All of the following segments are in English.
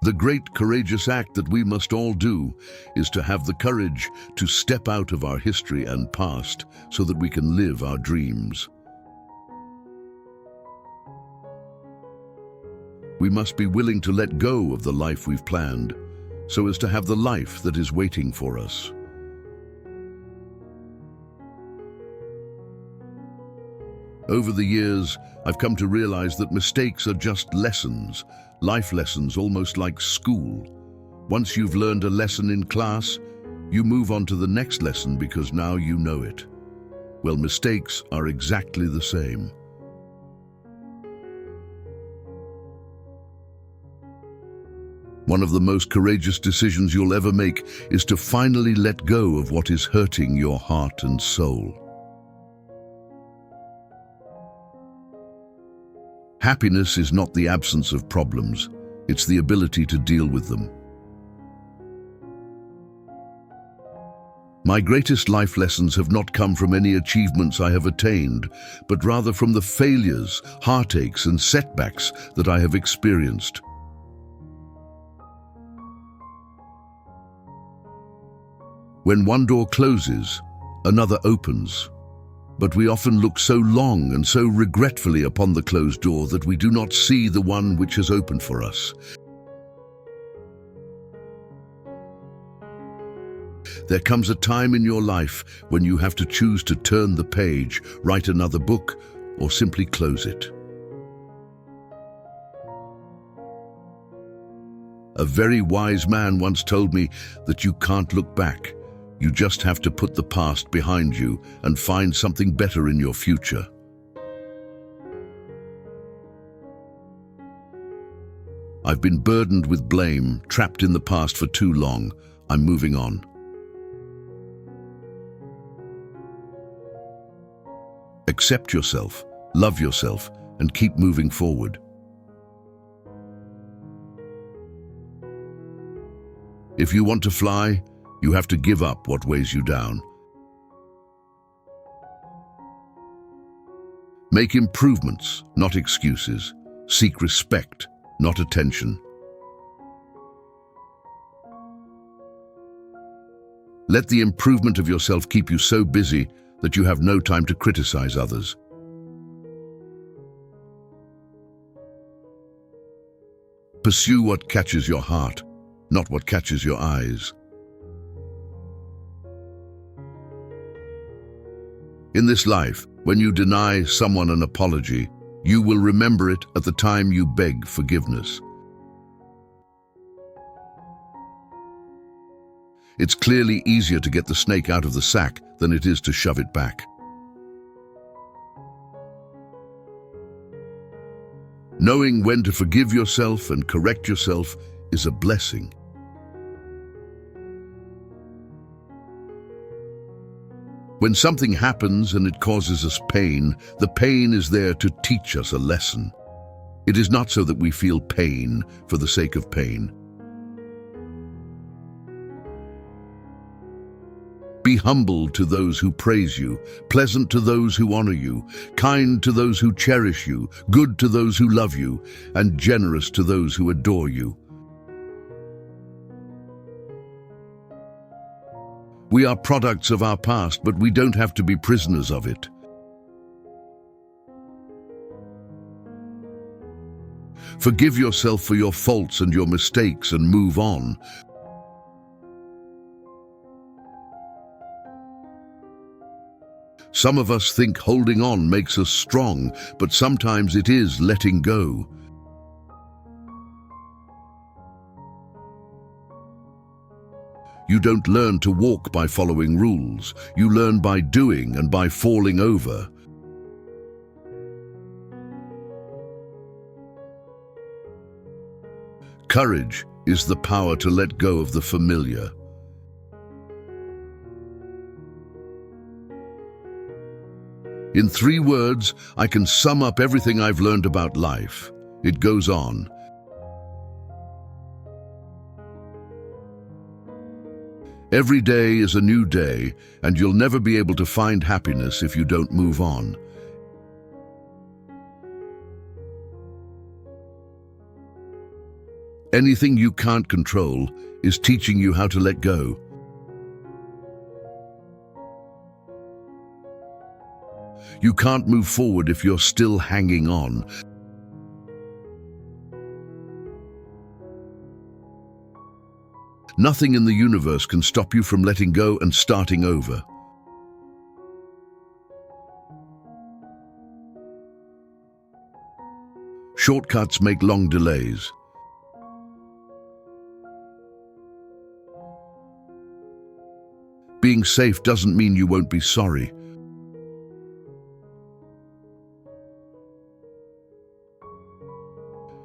The great courageous act that we must all do is to have the courage to step out of our history and past so that we can live our dreams. We must be willing to let go of the life we've planned so as to have the life that is waiting for us. Over the years, I've come to realize that mistakes are just lessons, life lessons, almost like school. Once you've learned a lesson in class, you move on to the next lesson because now you know it. Well, mistakes are exactly the same. One of the most courageous decisions you'll ever make is to finally let go of what is hurting your heart and soul. Happiness is not the absence of problems, it's the ability to deal with them. My greatest life lessons have not come from any achievements I have attained, but rather from the failures, heartaches, and setbacks that I have experienced. When one door closes, another opens. But we often look so long and so regretfully upon the closed door that we do not see the one which has opened for us. There comes a time in your life when you have to choose to turn the page, write another book, or simply close it. A very wise man once told me that you can't look back. You just have to put the past behind you and find something better in your future. I've been burdened with blame, trapped in the past for too long. I'm moving on. Accept yourself, love yourself, and keep moving forward. If you want to fly, you have to give up what weighs you down. Make improvements, not excuses. Seek respect, not attention. Let the improvement of yourself keep you so busy that you have no time to criticize others. Pursue what catches your heart, not what catches your eyes. In this life, when you deny someone an apology, you will remember it at the time you beg forgiveness. It's clearly easier to get the snake out of the sack than it is to shove it back. Knowing when to forgive yourself and correct yourself is a blessing. When something happens and it causes us pain, the pain is there to teach us a lesson. It is not so that we feel pain for the sake of pain. Be humble to those who praise you, pleasant to those who honor you, kind to those who cherish you, good to those who love you, and generous to those who adore you. We are products of our past, but we don't have to be prisoners of it. Forgive yourself for your faults and your mistakes and move on. Some of us think holding on makes us strong, but sometimes it is letting go. You don't learn to walk by following rules. You learn by doing and by falling over. Courage is the power to let go of the familiar. In 3 words, I can sum up everything I've learned about life. It goes on. Every day is a new day, and you'll never be able to find happiness if you don't move on. Anything you can't control is teaching you how to let go. You can't move forward if you're still hanging on. Nothing in the universe can stop you from letting go and starting over. Shortcuts make long delays. Being safe doesn't mean you won't be sorry.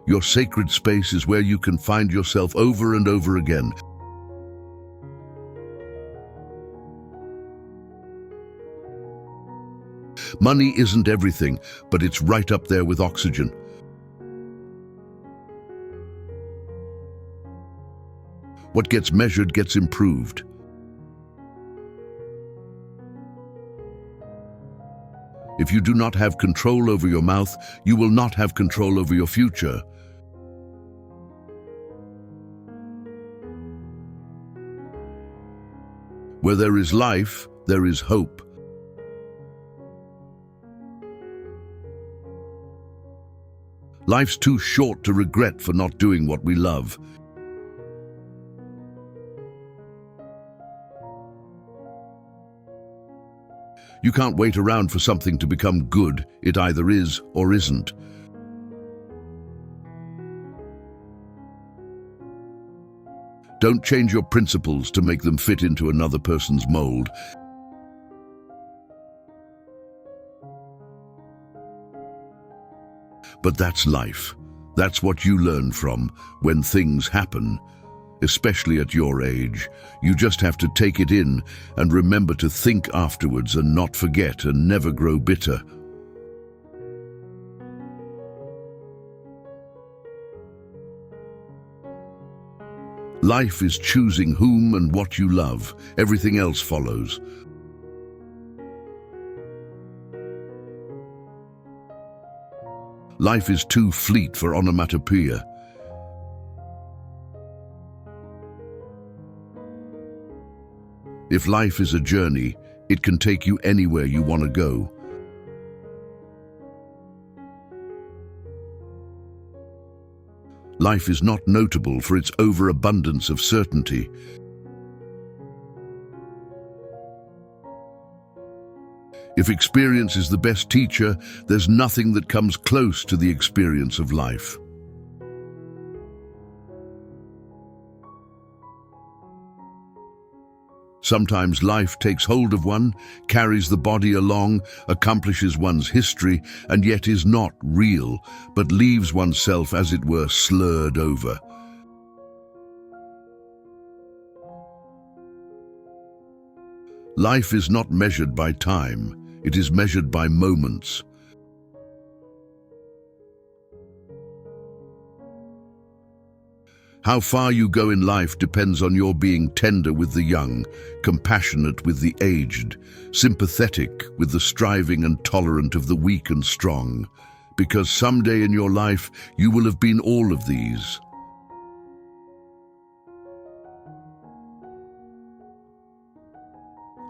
Your sacred space is where you can find yourself over and over again. Money isn't everything, but it's right up there with oxygen. What gets measured gets improved. If you do not have control over your mouth, you will not have control over your future. Where there is life, there is hope. Life's too short to regret for not doing what we love. You can't wait around for something to become good. It either is or isn't. Don't change your principles to make them fit into another person's mold. But that's life. That's what you learn from when things happen. Especially at your age, you just have to take it in and remember to think afterwards and not forget and never grow bitter. Life is choosing whom and what you love. Everything else follows. Life is too fleet for onomatopoeia. If life is a journey, it can take you anywhere you want to go. Life is not notable for its overabundance of certainty. If experience is the best teacher, there's nothing that comes close to the experience of life. Sometimes life takes hold of one, carries the body along, accomplishes one's history, and yet is not real, but leaves oneself, as it were, slurred over. Life is not measured by time, it is measured by moments. How far you go in life depends on your being tender with the young, compassionate with the aged, sympathetic with the striving and tolerant of the weak and strong, because someday in your life you will have been all of these.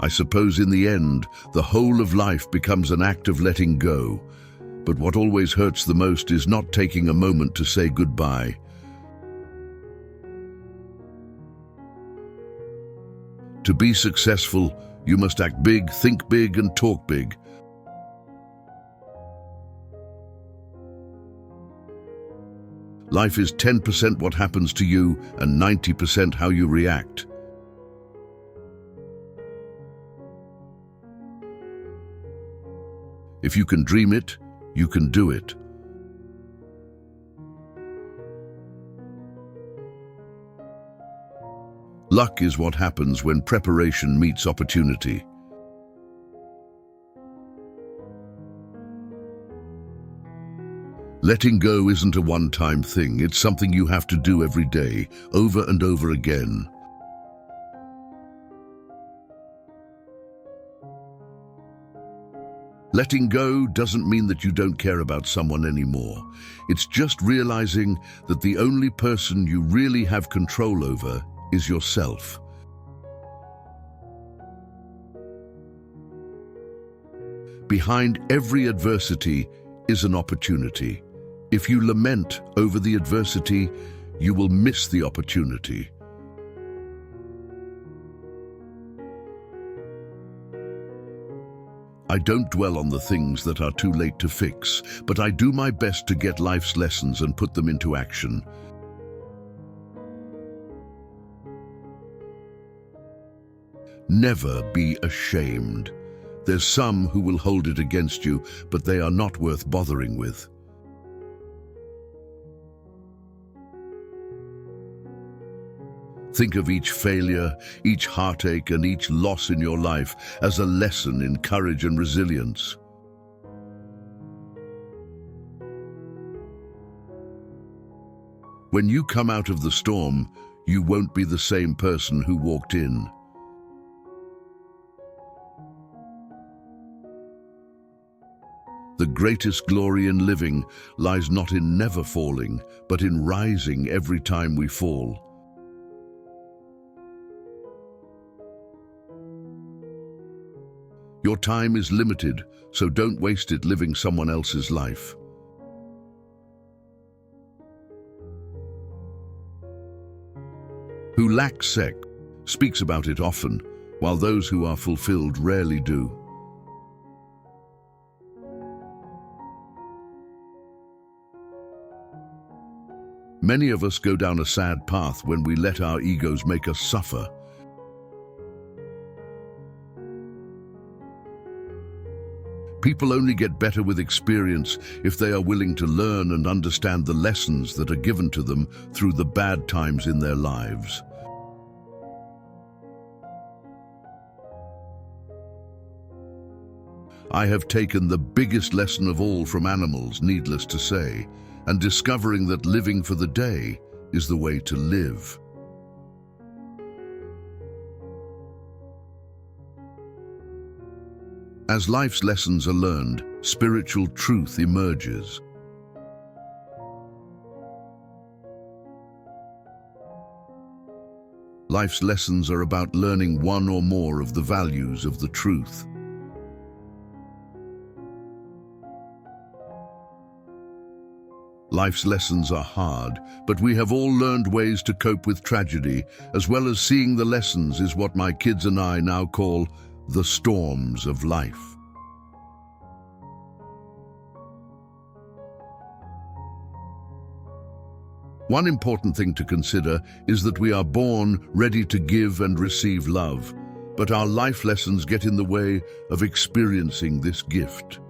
I suppose in the end, the whole of life becomes an act of letting go, but what always hurts the most is not taking a moment to say goodbye. To be successful, you must act big, think big, and talk big. Life is 10% what happens to you and 90% how you react. If you can dream it, you can do it. Luck is what happens when preparation meets opportunity. Letting go isn't a one-time thing, it's something you have to do every day, over and over again. Letting go doesn't mean that you don't care about someone anymore. It's just realizing that the only person you really have control over is yourself. Behind every adversity is an opportunity. If you lament over the adversity, you will miss the opportunity. I don't dwell on the things that are too late to fix, but I do my best to get life's lessons and put them into action. Never be ashamed. There's some who will hold it against you, but they are not worth bothering with. Think of each failure, each heartache, and each loss in your life as a lesson in courage and resilience. When you come out of the storm, you won't be the same person who walked in. The greatest glory in living lies not in never falling, but in rising every time we fall. Your time is limited, so don't waste it living someone else's life. Who lack sex speaks about it often, while those who are fulfilled rarely do. Many of us go down a sad path when we let our egos make us suffer. People only get better with experience if they are willing to learn and understand the lessons that are given to them through the bad times in their lives. I have taken the biggest lesson of all from animals, needless to say, and discovering that living for the day is the way to live. As life's lessons are learned, spiritual truth emerges. Life's lessons are about learning one or more of the values of the truth. Life's lessons are hard, but we have all learned ways to cope with tragedy, as well as seeing the lessons is what my kids and I now call the storms of life. One important thing to consider is that we are born ready to give and receive love, but our life lessons get in the way of experiencing this gift.